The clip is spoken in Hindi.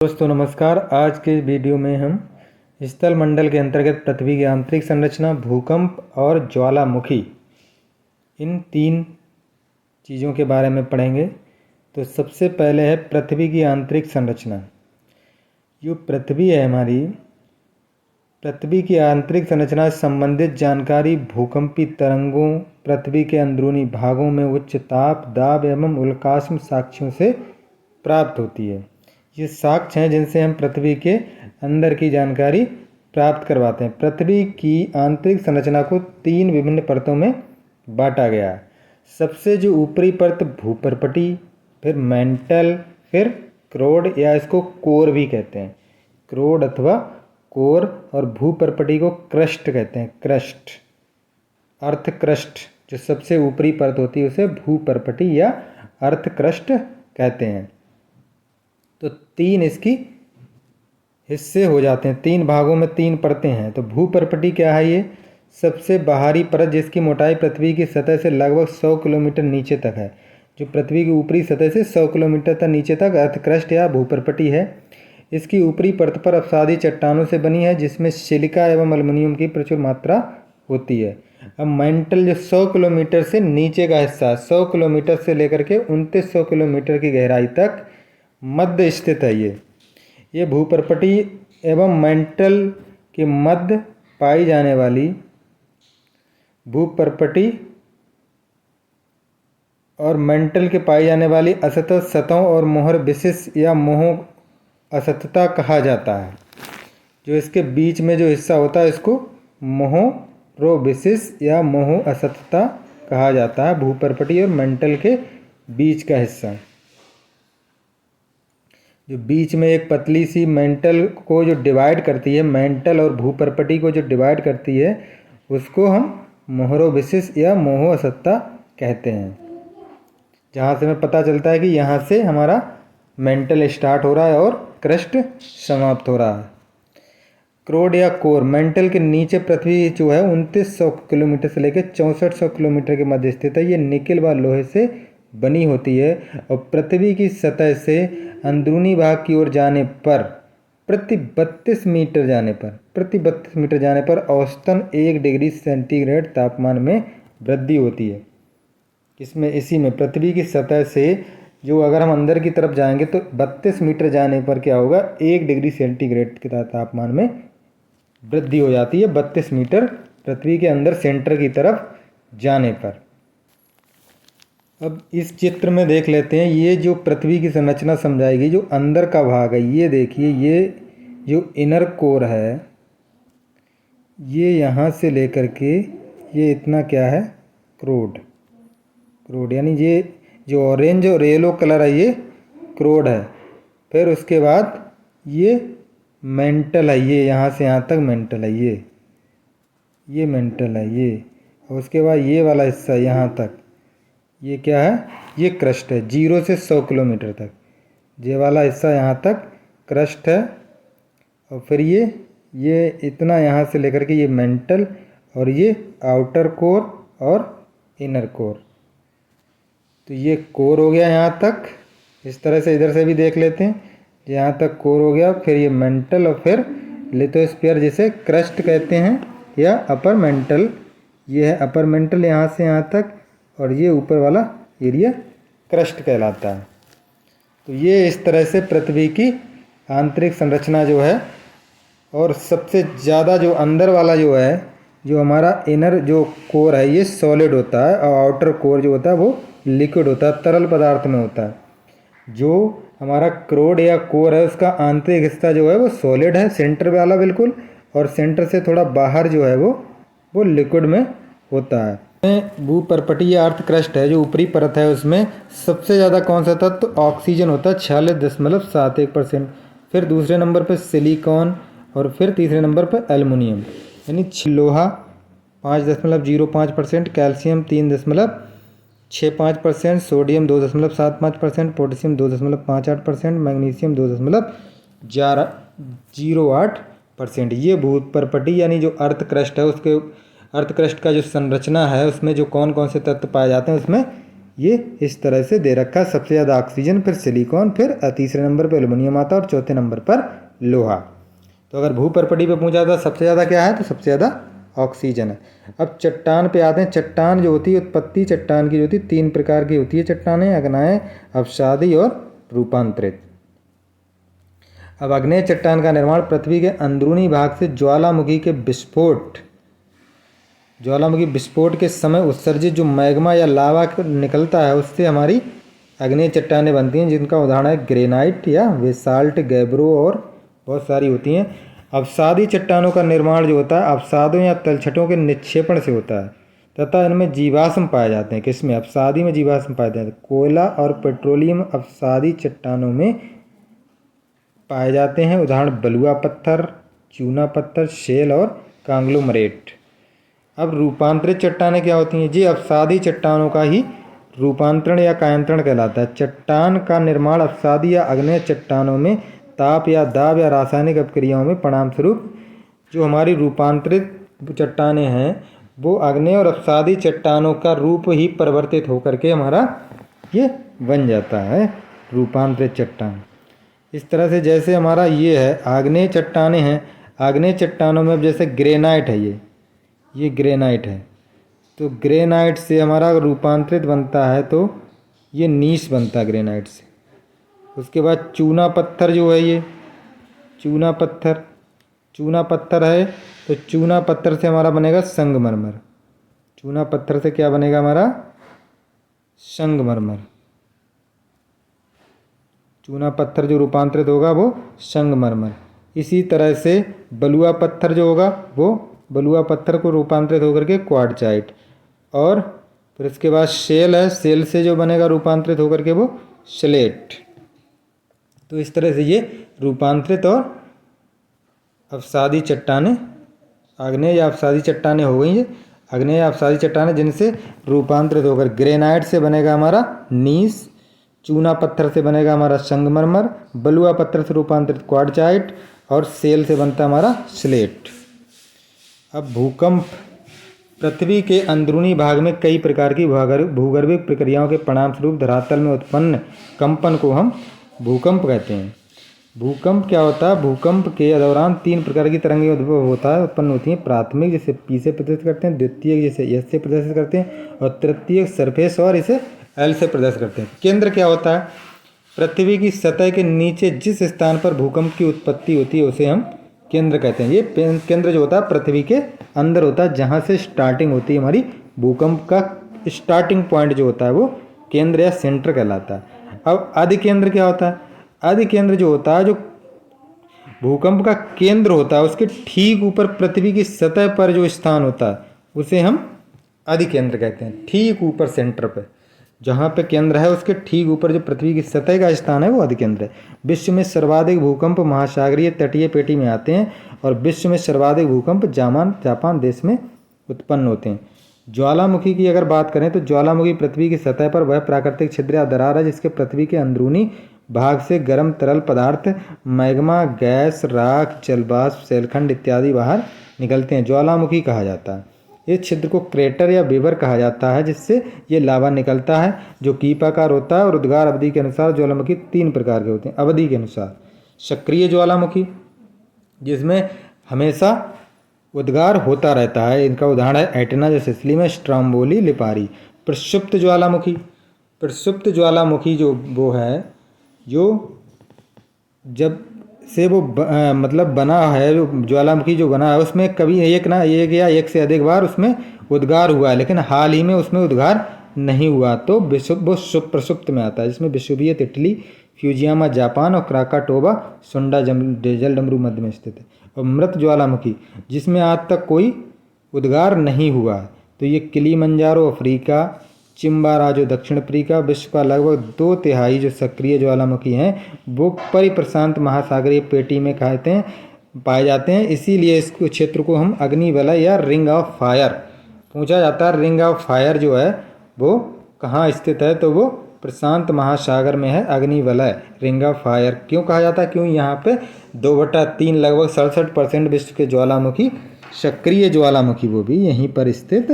दोस्तों नमस्कार। आज के वीडियो में हम स्थल मंडल के अंतर्गत पृथ्वी की आंतरिक संरचना, भूकंप और ज्वालामुखी, इन तीन चीज़ों के बारे में पढ़ेंगे। तो सबसे पहले है पृथ्वी की आंतरिक संरचना। जो पृथ्वी है हमारी, पृथ्वी की आंतरिक संरचना से संबंधित जानकारी भूकंपी तरंगों, पृथ्वी के अंदरूनी भागों में उच्च ताप, दाब एवं उल्काष्म साक्ष्यों से प्राप्त होती है। ये साक्ष्य हैं जिनसे हम पृथ्वी के अंदर की जानकारी प्राप्त करवाते हैं। पृथ्वी की आंतरिक संरचना को तीन विभिन्न परतों में बांटा गया है। सबसे जो ऊपरी परत भूपर्पटी, फिर मेंटल, फिर क्रोड या इसको कोर भी कहते हैं। क्रोड अथवा कोर और भूपर्पटी को क्रस्ट कहते हैं। क्रस्ट, अर्थ क्रस्ट, जो सबसे ऊपरी परत होती है उसे भूपर्पटी या अर्थ क्रस्ट कहते हैं। तो तीन इसकी हिस्से हो जाते हैं, तीन भागों में तीन परतें हैं। तो भूपर्पटी क्या है? ये सबसे बाहरी परत जिसकी मोटाई पृथ्वी की सतह से लगभग 100 किलोमीटर नीचे तक है। जो पृथ्वी की ऊपरी सतह से 100 किलोमीटर तक नीचे तक अर्थ क्रस्ट या भूपर्पटी है। इसकी ऊपरी परत पर अपसादी चट्टानों से बनी है जिसमें सिलिका एवं एल्युमिनियम की प्रचुर मात्रा होती है। अब मेंटल जो 100 किलोमीटर से नीचे का हिस्सा, 100 किलोमीटर से लेकर के 2900 किलोमीटर की गहराई तक मध्य स्थित है। ये भूपर्पटी एवं मेंटल के मध्य पाई जाने वाली भूपर्पटी और मेंटल के पाई जाने वाली असतत सतहों और मोहर विशिष या मोह असतता कहा जाता है। जो इसके बीच में जो हिस्सा होता है इसको मोहरो विशिष या मोह असतता कहा जाता है। भूपर्पटी और मेंटल के बीच का हिस्सा, जो बीच में एक पतली सी मेंटल को जो डिवाइड करती है, मेंटल और भूपर्पटी को जो डिवाइड करती है, उसको हम मोहरो विशिष या मोह असतता कहते हैं। जहाँ से हमें पता चलता है कि यहाँ से हमारा मेंटल स्टार्ट हो रहा है और क्रस्ट समाप्त हो रहा है। क्रोड या कोर, मेंटल के नीचे पृथ्वी जो है 2900 किलोमीटर से लेकर 6400 किलोमीटर के मध्य स्थित है। ये निकेल व लोहे से बनी होती है और पृथ्वी की सतह से अंदरूनी भाग की ओर जाने पर प्रति 32 मीटर जाने पर औसतन 1 डिग्री सेंटीग्रेड तापमान में वृद्धि होती है। इसी में पृथ्वी की सतह से जो अगर हम अंदर की तरफ जाएंगे तो 32 मीटर जाने पर क्या होगा, 1 डिग्री सेंटीग्रेड के तापमान में वृद्धि हो जाती है 32 मीटर पृथ्वी के अंदर सेंटर की तरफ जाने पर। अब इस चित्र में देख लेते हैं, ये जो पृथ्वी की संरचना समझाएगी, जो अंदर का भाग है, ये देखिए, ये जो इनर कोर है, ये यहाँ से लेकर के ये इतना क्या है, क्रोड यानी ये जो ऑरेंज और येलो कलर है ये क्रोड है। फिर उसके बाद ये मेंटल है, ये यहाँ से यहाँ तक मेंटल है, ये मेंटल है ये। और उसके बाद ये वाला हिस्सा यहाँ तक, ये क्या है, ये क्रस्ट है। 0 से 100 किलोमीटर तक ये वाला हिस्सा यहाँ तक क्रस्ट है। और फिर ये इतना यहाँ से लेकर के ये मेंटल, और ये आउटर कोर और इनर कोर। तो ये कोर हो गया यहाँ तक। इस तरह से इधर से भी देख लेते हैं, यहाँ तक कोर हो गया। फिर ये मेंटल और फिर लिथोस्फीयर जिसे क्रस्ट कहते हैं या अपर मेंटल, ये है अपर मेंटल यहाँ से यहाँ तक, और ये ऊपर वाला एरिया क्रस्ट कहलाता है। तो ये इस तरह से पृथ्वी की आंतरिक संरचना जो है। और सबसे ज़्यादा जो अंदर वाला जो है, जो हमारा इनर जो कोर है, ये सॉलिड होता है और आउटर कोर जो होता है वो लिक्विड होता है, तरल पदार्थ में होता है। जो हमारा क्रोड या कोर है उसका आंतरिक हिस्सा जो है वो सॉलिड है, सेंटर वाला बिल्कुल, और सेंटर से थोड़ा बाहर जो है वो लिक्विड में होता है। भूपर्पटी या अर्थ क्रस्ट है, जो ऊपरी परत है, उसमें सबसे ज़्यादा कौन सा तत्व, तो ऑक्सीजन होता है 46.71%। फिर दूसरे नंबर पर सिलिकॉन, और फिर तीसरे नंबर पर एल्युमिनियम यानी लोहा 5.05%, कैल्शियम 3.65%, सोडियम 2.75%, पोटेशियम 2.58%, मैग्नीशियम 2.08%। ये भूपर्पटी यानी जो अर्थ क्रस्ट है, उसके अर्थ क्रस्ट का जो संरचना है उसमें जो कौन कौन से तत्व पाए जाते हैं, उसमें ये इस तरह से दे रखा है। सबसे ज़्यादा ऑक्सीजन, फिर सिलिकॉन, फिर तीसरे नंबर पर एल्युमिनियम आता है और चौथे नंबर पर लोहा। तो अगर भूपर्पटी पे पूछा था सबसे ज़्यादा क्या है, तो सबसे ज़्यादा ऑक्सीजन है। अब चट्टान पे आते हैं। चट्टान जो होती है, उत्पत्ति चट्टान की जो होती है 3 प्रकार की होती है चट्टानें, अग्नेय, अवसादी और रूपांतरित। अब अग्नेय चट्टान का निर्माण पृथ्वी के अंदरूनी भाग से ज्वालामुखी विस्फोट के समय उत्सर्जित जो मैग्मा या लावा निकलता है, उससे हमारी अग्नेय चट्टानें बनती हैं, जिनका उदाहरण है ग्रेनाइट या बेसाल्ट, गैब्रो और बहुत सारी होती हैं। अवसादी चट्टानों का निर्माण जो होता है अवसादों या तलछटों के निक्षेपण से होता है तथा इनमें जीवाश्म पाए जाते हैं। किसमें? अवसादी में जीवाश्म पाए जाते हैं। कोयला और पेट्रोलियम अवसादी चट्टानों में पाए जाते हैं। उदाहरण बलुआ पत्थर, चूना पत्थर, शेल और कांग्लोमरेट। अब रूपांतरित चट्टानें क्या होती हैं? ये अवसादी चट्टानों का ही रूपांतरण या कायांतरण कहलाता है। चट्टान का निर्माण अवसादी या अग्नेय चट्टानों में ताप या दाब या रासायनिक अपक्रियाओं में परिणाम स्वरूप जो हमारी रूपांतरित चट्टानें हैं वो अग्नेय और अवसादी चट्टानों का रूप ही परिवर्तित होकर के हमारा ये बन जाता है रूपांतरित चट्टान। इस तरह से जैसे हमारा ये है आग्नेय चट्टानें हैं। आग्नेय चट्टानों में अब जैसे ग्रेनाइट है, ये ग्रेनाइट है, तो ग्रेनाइट से हमारा रूपांतरित बनता है तो ये नीस बनता है ग्रेनाइट से। उसके बाद चूना पत्थर जो है, ये चूना पत्थर है, तो चूना पत्थर से हमारा बनेगा संगमरमर। चूना पत्थर से क्या बनेगा हमारा? संगमरमर। चूना पत्थर जो रूपांतरित होगा वो संगमरमर। इसी तरह से बलुआ पत्थर जो होगा वो बलुआ पत्थर को रूपांतरित होकर के क्वार्टजाइट, और फिर इसके बाद शेल है, शेल से जो बनेगा रूपांतरित होकर के वो स्लेट। तो इस तरह से ये रूपांतरित और अवसादी चट्टानें, आग्नेय या अवसादी चट्टानें हो गई। ये आग्नेय या अवसादी चट्टानें जिनसे रूपांतरित होकर ग्रेनाइट से बनेगा हमारा नीस, चूना पत्थर से बनेगा हमारा संगमरमर, बलुआ पत्थर से रूपांतरित क्वार्टजाइट और सेल से बनता हमारा स्लेट। अब भूकंप। पृथ्वी के अंदरूनी भाग में कई प्रकार की भूगर्भिक प्रक्रियाओं के परिणाम स्वरूप धरातल में उत्पन्न कंपन को हम भूकंप कहते हैं। भूकंप क्या होता है? भूकंप के दौरान 3 प्रकार की तरंगें उत्पन्न होती हैं। प्राथमिक जिसे पी से प्रदर्शित करते हैं, द्वितीय जिसे एस से प्रदर्शित करते हैं, और तृतीय सरफेस और इसे एल से प्रदर्शित करते हैं। केंद्र क्या होता है? पृथ्वी की सतह के नीचे जिस स्थान पर भूकंप की उत्पत्ति होती है उसे हम केंद्र कहते हैं। ये केंद्र जो होता है पृथ्वी के अंदर होता है, जहाँ से स्टार्टिंग होती है हमारी भूकंप का स्टार्टिंग पॉइंट जो होता है वो केंद्र या सेंटर कहलाता है। अब अधिकेंद्र क्या होता है? अधिकेंद्र जो होता है, जो भूकंप का केंद्र होता है उसके ठीक ऊपर पृथ्वी की सतह पर जो स्थान होता है उसे हम अधिकेंद्र कहते हैं। ठीक ऊपर सेंटर पे जहाँ पे केंद्र है उसके ठीक ऊपर जो पृथ्वी की सतह का स्थान है वो अधिकेंद्र है। विश्व में सर्वाधिक भूकंप महासागरीय तटीय पेटी में आते हैं और विश्व में सर्वाधिक भूकंप जापान देश में उत्पन्न होते हैं। ज्वालामुखी की अगर बात करें तो ज्वालामुखी पृथ्वी की सतह पर वह प्राकृतिक छिद्र या दरार है जिसके पृथ्वी के अंदरूनी भाग से गर्म तरल पदार्थ, मैग्मा, गैस, राख, जलवाष्प, शैलखंड इत्यादि बाहर निकलते हैं। ज्वालामुखी कहा जाता है। इस छिद्र को क्रेटर या वेबर कहा जाता है जिससे ये लावा निकलता है जो कीपाकार होता है। और उद्गार अवधि के अनुसार ज्वालामुखी 3 प्रकार के होते हैं। अवधि के अनुसार सक्रिय ज्वालामुखी जिसमें हमेशा उद्गार होता रहता है, इनका उदाहरण है एटना जो सिसिली में, स्ट्रोम्बोली, लिपारी। प्रक्षुप्त ज्वालामुखी जो वो है जो जब से वो मतलब बना है, जो ज्वालामुखी जो बना है उसमें कभी एक या एक से अधिक बार उसमें उद्गार हुआ है, लेकिन हाल ही में उसमें उद्गार नहीं हुआ तो वो प्रसुप्त में आता है, जिसमें विसुवियत इटली, फ्यूजियामा जापान और क्राकाटोबा सुंडा जल डमरू मध्य में स्थित है। और मृत ज्वालामुखी जिसमें आज तक कोई उद्गार नहीं हुआ तो ये किलिमंजारो अफ्रीका, चिम्बाराजो दक्षिण अफ्रीका। विश्व का लगभग 2/3 जो सक्रिय ज्वालामुखी हैं वो परिप्रशांत महासागरीय पेटी में पाए जाते हैं। इसीलिए इस क्षेत्र को हम अग्निवलय या रिंग ऑफ फायर पूछा जाता है। रिंग ऑफ फायर जो है वो कहाँ स्थित है? तो वो प्रशांत महासागर में है। अग्निवलय रिंग ऑफ फायर क्यों कहा जाता है? क्यों यहाँ पे 2/3 लगभग 67% विश्व के ज्वालामुखी सक्रिय ज्वालामुखी वो भी यहीं पर स्थित